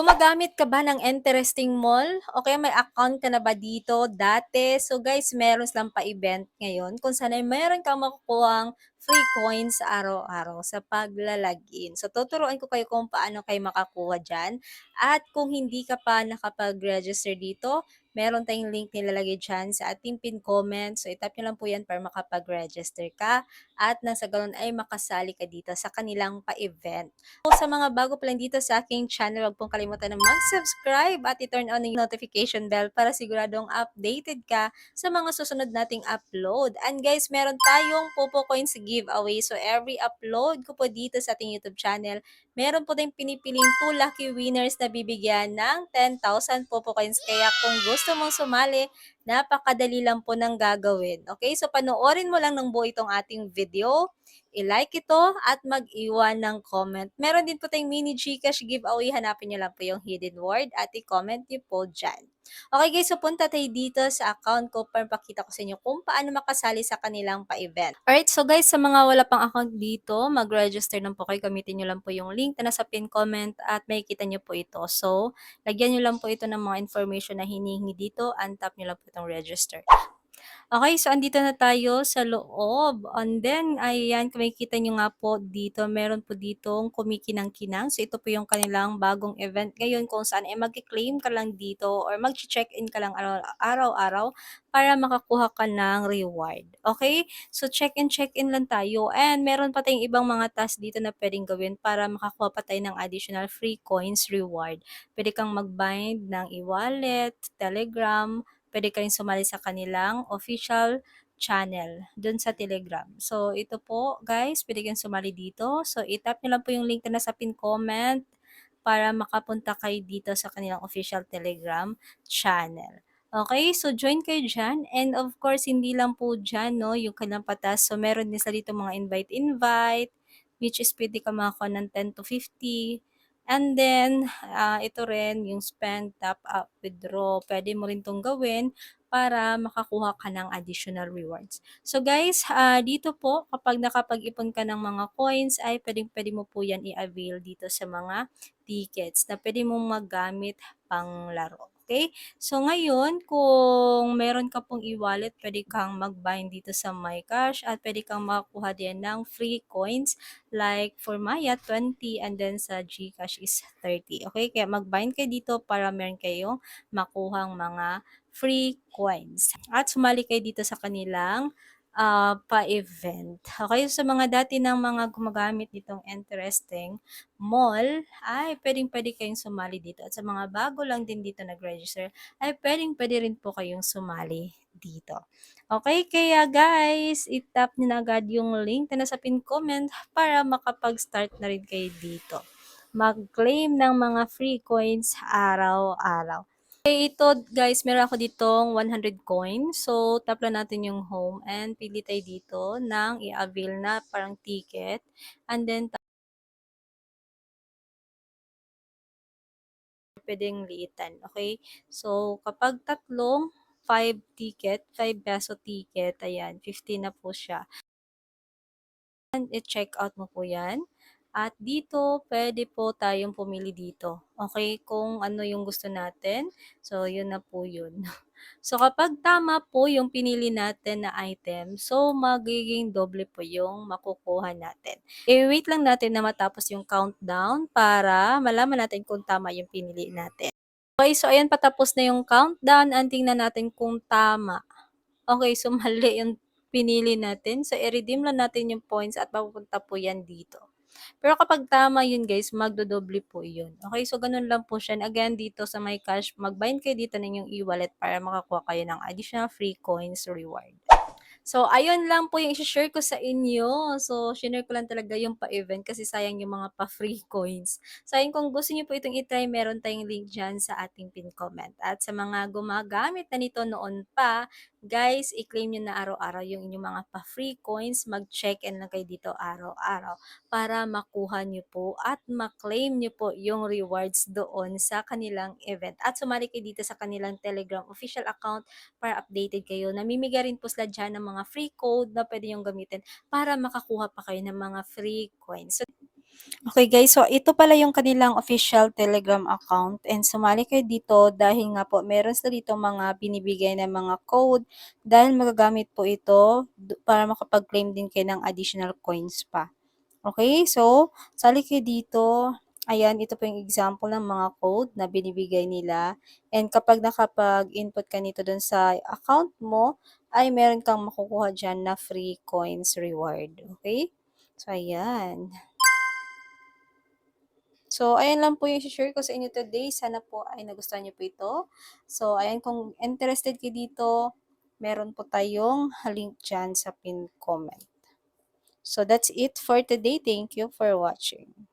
Gumagamit ka ba ng interesting mall? O kaya may account ka na ba dito dati? So guys, meron silang pa-event ngayon kung saan ay meron kang makukuhang free coins araw-araw sa paglalagin. So tuturuan ko kayo kung paano kayo makakuha dyan. At kung hindi ka pa nakapag-register dito, meron tayong link nilalagay dyan sa ating pin comment. So itap nyo lang po yan para makapag-register ka at nang sa ganun ay makasali ka dito sa kanilang pa-event. Sa mga bago pa lang dito sa aking channel, huwag pong kalimutan na mag-subscribe at i-turn on yung notification bell para siguradong updated ka sa mga susunod nating upload. And guys, meron tayong Popo Coins giveaway. So every upload ko po dito sa ating YouTube channel, meron po tayong pinipiling 2 lucky winners na bibigyan ng 10,000 Popo Coins. Kaya kung gusto mong sumali, napakadali lang po ng gagawin. Okay, so panoorin mo lang ng buo itong ating video, i-like ito at mag-iwan ng comment. Meron din po tayong mini Gcash giveaway. Hanapin nyo lang po yung hidden word at i-comment nyo po dyan. Okay guys, so punta tayo dito sa account ko para pakita ko sa inyo kung paano makasali sa kanilang pa-event. Alright, so guys, sa mga wala pang account dito, mag-register lang po kayo. Gamitin nyo lang po yung link na nasa pin comment at makikita nyo po ito. So, lagyan nyo lang po ito ng mga information na hinihingi dito and tap nyo lang po itong register. Okay, so andito na tayo sa loob. And then, ayan, kung makikita nyo nga po dito, meron po ditong kumikinang-kinang. So, ito po yung kanilang bagong event ngayon kung saan ay mag-claim ka lang dito or mag-check-in ka lang araw-araw para makakuha ka ng reward. Okay? So, check-in lang tayo. And meron pa tayong ibang mga task dito na pwedeng gawin para makakuha pa tayo ng additional free coins reward. Pwede kang mag-bind ng e-wallet, Telegram, pwede kayong sumali sa kanilang official channel dun sa Telegram. So, ito po guys, pwede kayong sumali dito. So, itap nyo lang po yung link na nasa pin comment para makapunta kayo dito sa kanilang official Telegram channel. Okay, so join kayo dyan. And of course, hindi lang po dyan, no, yung kanilang patas. So, meron din sa dito mga invite, which is pwede ka makakuha ng 10 to 50. And then, ito rin, yung spend, tap up, withdraw. Pwede mo rin itong gawin para makakuha ka ng additional rewards. So guys, dito po, kapag nakapag-ipon ka ng mga coins, ay pwedeng-pwede mo po yan i-avail dito sa mga tickets na pwede mong magamit pang laro. Okay? So ngayon, kung meron ka pong e-wallet, pwede kang mag-bind dito sa MyCash at pwede kang makakuha din ng free coins like for Maya 20 and then sa GCash is 30. Okay? Kaya mag-bind kayo dito para meron kayong makuhang mga free coins. At sumali kayo dito sa kanilang pa-event. Okay, sa mga dati ng mga gumagamit nitong interesting mall, ay pwedeng-pwede kayong sumali dito. At sa mga bago lang din dito nag-register, ay pwedeng-pwede rin po kayong sumali dito. Okay, kaya guys, itap nyo na agad yung link na nasa pin comment para makapag-start na rin kayo dito. Mag-claim ng mga free coins araw-araw. Okay, ito guys, meron ako ditong 100 coins. So, tap lang natin yung home and pili tayo dito ng i-avail na parang ticket. And then, pwedeng liitan. Okay? So, kapag tatlong 5 ticket, 5 peso ticket, ayan, 50 na po siya. And i-check out mo po yan. At dito, pwede po tayong pumili dito. Okay, kung ano yung gusto natin. So, yun na po yun. So, kapag tama po yung pinili natin na item, so magiging doble po yung makukuha natin. I-wait lang natin na matapos yung countdown para malaman natin kung tama yung pinili natin. Okay, so ayan, patapos na yung countdown. Ang tingnan natin kung tama. Okay, so mali yung pinili natin. So, i-redeem lang natin yung points at mapupunta po yan dito. Pero kapag tama yun guys, magdodoble po yun. Okay, so ganun lang po siya. And again, dito sa my cash, mag-bind kayo dito ng inyong e-wallet para makakuha kayo ng additional free coins reward. So, ayun lang po yung i-share ko sa inyo. So, shinare ko lang talaga yung pa-event kasi sayang yung mga pa-free coins. So, ayun, kung gusto niyo po itong itry, meron tayong link dyan sa ating pin comment. At sa mga gumagamit na nito noon pa, guys, i-claim nyo na araw-araw yung inyong mga pa-free coins. Mag-check-in lang kayo dito araw-araw para makuha nyo po at ma-claim nyo po yung rewards doon sa kanilang event. At sumali kayo dito sa kanilang Telegram official account para updated kayo. Namimigay rin po sila dyan ng mga free code na pwede yung gamitin para makakuha pa kayo ng mga free coins. So, Okay guys, so ito pala yung kanilang official Telegram account and sumali kayo dito dahil nga po meron sila dito mga binibigay na mga code dahil magagamit po ito para makapag-claim din kayo ng additional coins pa. Okay, so sali kayo dito. Ayan, ito po yung example ng mga code na binibigay nila. And kapag nakapag-input ka nito dun sa account mo, ay meron kang makukuha dyan na free coins reward. Okay? So, ayan. So, ayan lang po yung share ko sa inyo today. Sana po ay nagustuhan niyo po ito. So, ayan, kung interested kayo dito, meron po tayong link dyan sa pin comment. So, that's it for today. Thank you for watching.